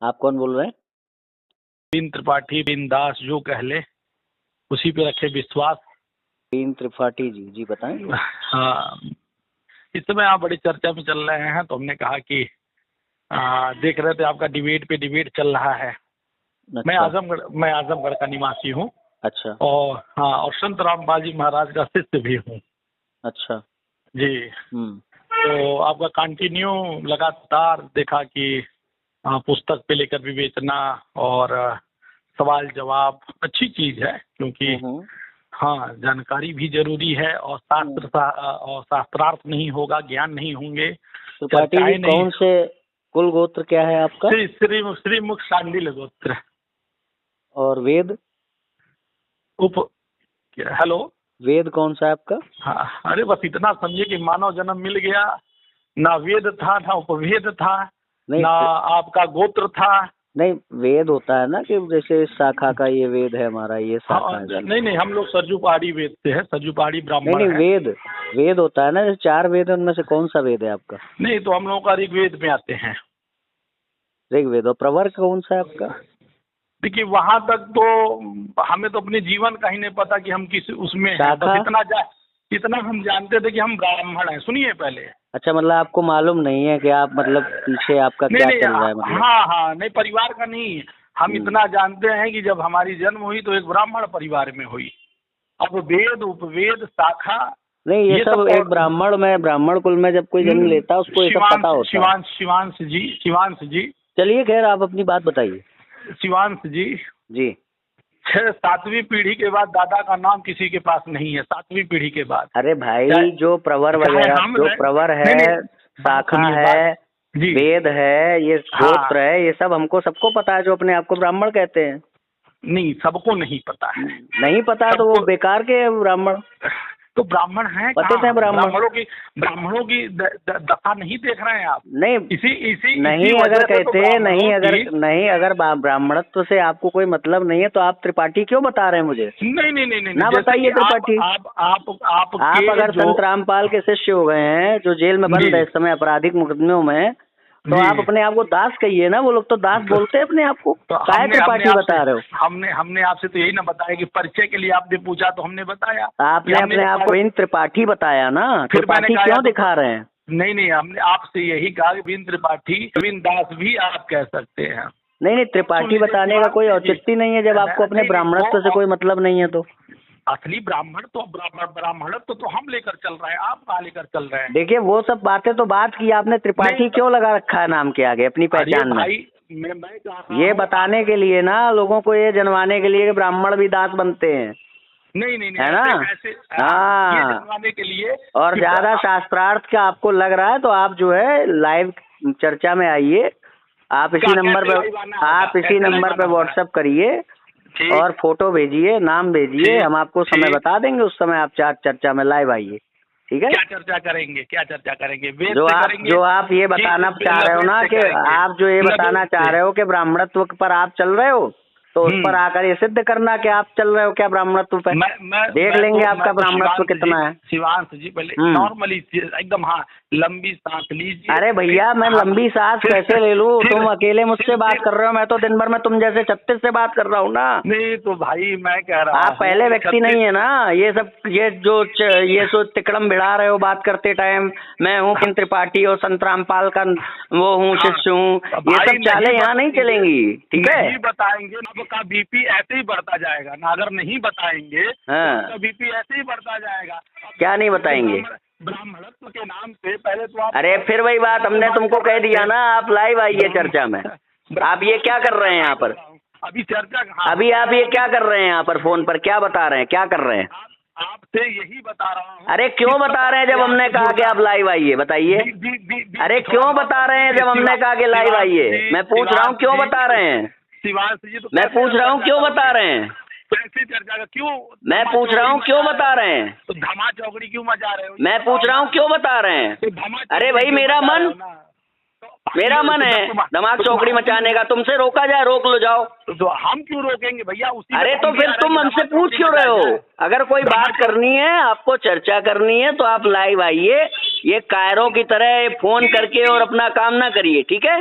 आप कौन बोल रहे हैं? बीन त्रिपाठी, बीन दास, जो कह ले उसी पे रखे विश्वास। बीन त्रिपाठी जी, जी बताएं। हाँ, इस समय आप बड़ी चर्चा में चल रहे हैं, तो हमने कहा कि देख रहे थे आपका डिबेट पे डिबेट चल रहा है। मैं आजमगढ़ का निवासी हूँ। अच्छा। और हाँ, और संत रामपाल जी महाराज का शिष्य भी हूँ। अच्छा जी। तो आपका कंटिन्यू लगातार देखा कि पुस्तक पे लेकर विवेचना और सवाल जवाब अच्छी चीज है, क्योंकि हाँ, जानकारी भी जरूरी है। और और शास्त्रार्थ नहीं होगा, ज्ञान नहीं होंगे, त्रिपाठी जी कौन से कुल गोत्र क्या है आपका? श्रीमुख शांडिल गोत्र। और वेद? हेलो, वेद कौन सा है आपका? हाँ, अरे बस इतना समझिए कि मानव जन्म मिल गया, ना वेद था, ना उपवेद था, ना आपका गोत्र था। नहीं, वेद होता है ना कि जैसे शाखा का ये वेद है हमारा, ये शाखा है। नहीं, हम लोग सरजू पहाड़ी वेद से है, सरजू पहाड़ी ब्राह्मण। नहीं, वेद होता है ना, जैसे 4 वेद है, उनमें से कौन सा वेद है आपका? नहीं, तो हम लोगों का ऋग्वेद में आते हैं। ऋग्वेद। और प्रवर कौन सा है आपका? देखिए, वहां तक तो हमें तो अपने जीवन का ही नहीं पता कि हम किस उसमें हैं। बस इतना हम जानते थे कि हम ब्राह्मण हैं। सुनिए पहले। अच्छा, मतलब आपको मालूम नहीं है कि आप मतलब पीछे आपका क्या चल रहा है? मतलब हाँ, नहीं, परिवार का नहीं। हम इतना जानते हैं कि जब हमारी जन्म हुई तो एक ब्राह्मण परिवार में हुई। अब वेद उपवेद शाखा नहीं, ये सब एक ब्राह्मण कुल में जब कोई जन्म लेता है उसको ये सब पता होता है। शिवांश जी। चलिए खैर, आप अपनी बात बताइए। शिवांश जी 6-7वीं पीढ़ी के बाद दादा का नाम किसी के पास नहीं है। 7वीं पीढ़ी के बाद। अरे भाई, जो प्रवर वगैरह, जो प्रवर है, शाखा है, वेद है, ये गोत्र है, ये सब हमको सबको पता है, जो अपने आप को ब्राह्मण कहते हैं। नहीं, सबको नहीं पता है। नहीं पता तो वो बेकार के ब्राह्मण। तो ब्राह्मण हैं, पतित है ब्राह्मणों की दशा नहीं देख रहे हैं आप? नहीं, अगर ब्राह्मणत्व से आपको कोई मतलब नहीं है तो आप त्रिपाठी क्यों बता रहे हैं मुझे? नहीं, ना बताइए त्रिपाठी। आप अगर संत रामपाल के शिष्य हो गए हैं, जो जेल में बंद है इस समय आपराधिक मुकदमों में, तो आप अपने आप को दास कहिए ना। वो लोग तो दास बोलते हैं अपने आप को। काय त्रिपाठी बता रहे हो? हमने आपसे तो यही ना बताया कि परिचय के लिए आपने पूछा तो हमने बताया। आपने अपने आप को इन त्रिपाठी बताया ना, त्रिपाठी क्यों दिखा रहे हैं? नहीं, हमने आपसे यही कहा कि बीन त्रिपाठी, बीन दास भी आप कह सकते हैं। नहीं, त्रिपाठी बताने का कोई औचित्य नहीं है जब आपको अपने ब्राह्मणत्व से कोई मतलब नहीं है। तो असली ब्राह्मणत्व तो हम लेकर चल रहे हैं, आप कहाँ लेकर चल रहे हैं? देखिए, वो सब बातें तो बात की आपने, त्रिपाठी क्यों लगा रखा है नाम के आगे अपनी पहचान में? ये बताने के लिए ना, लोगों को ये जनवाने के लिए कि ब्राह्मण भी दास बनते हैं। नहीं, है ना? हाँ, जनवाने के लिए। और ज्यादा शास्त्रार्थ का आपको लग रहा है तो आप जो है लाइव चर्चा में आइए। आप इसी नंबर पे व्हाट्सएप करिए और फोटो भेजिए, नाम भेजिए, हम आपको समय बता देंगे। उस समय आप चर्चा में लाइव आइए, ठीक है? क्या चर्चा करेंगे? जो आप ये बताना चाह रहे हो ना, कि आप जो ये बताना चाह रहे हो कि ब्राह्मणत्व पर आप चल रहे हो, तो उस पर आकर ये सिद्ध करना कि आप चल रहे हो क्या ब्राह्मणत्व पे। देख लेंगे आपका ब्राह्मणत्व कितना है। शिवांश जी, पहले नॉर्मली एकदम, हाँ, लंबी सांस लीजिए। अरे भैया, मैं लंबी सांस कैसे ले लूं? तुम अकेले मुझसे बात कर रहे हो, मैं तो दिन भर में तुम जैसे 36 से बात कर रहा हूँ ना। नहीं तो भाई, मैं कह रहा हूँ आप पहले व्यक्ति नहीं है ना। ये जो तिकड़म भिड़ा रहे हो बात करते टाइम, मैं हूँ बीन त्रिपाठी और संत रामपाल का वो हूँ, शिष्य हूँ, ये सब चालें यहाँ नहीं चलेंगी, ठीक है? नहीं बताएंगे का बीपी ऐसे ही बढ़ता जाएगा ना। अगर नहीं बताएंगे तो बीपी ऐसे ही बढ़ता जाएगा। क्या नहीं बताएंगे? ब्राह्मणत्व के नाम पे पहले तो आप, अरे फिर वही बात, हमने तुमको कह दिया ना, आप लाइव आइए चर्चा में। आप ये क्या कर रहे हैं यहाँ पर? अभी आप ये क्या कर रहे हैं यहाँ पर? फोन पर क्या बता रहे हैं, क्या कर रहे हैं? आपसे यही बता रहा हूँ। अरे क्यों बता रहे हैं जब हमने कहा कि आप लाइव आइए? बताइए। अरे क्यों बता रहे हैं जब हमने कहा कि लाइव आइए? मैं पूछ रहा हूँ क्यों बता रहे हैं? शिवांश जी, तो मैं पूछ रहा हूँ क्यों बता रहे हैं? कैसे चर्चा का क्यों? मैं पूछ रहा हूँ क्यों बता रहे हैं? तो धमा चौकड़ी क्यों मचा रहे हो? मैं पूछ रहा हूँ क्यों बता रहे हैं? अरे भाई, मेरा मन है धमाक चौकड़ी मचाने का। तुमसे रोका जाए, रोक लो जाओ। तो हम क्यों रोकेंगे भैया? अरे तो फिर तुम हमसे पूछ क्यों रहे हो? अगर कोई बात करनी है, आपको चर्चा करनी है, तो आप लाइव आइए। ये कायरों की तरह फोन करके और अपना काम ना करिए, ठीक है?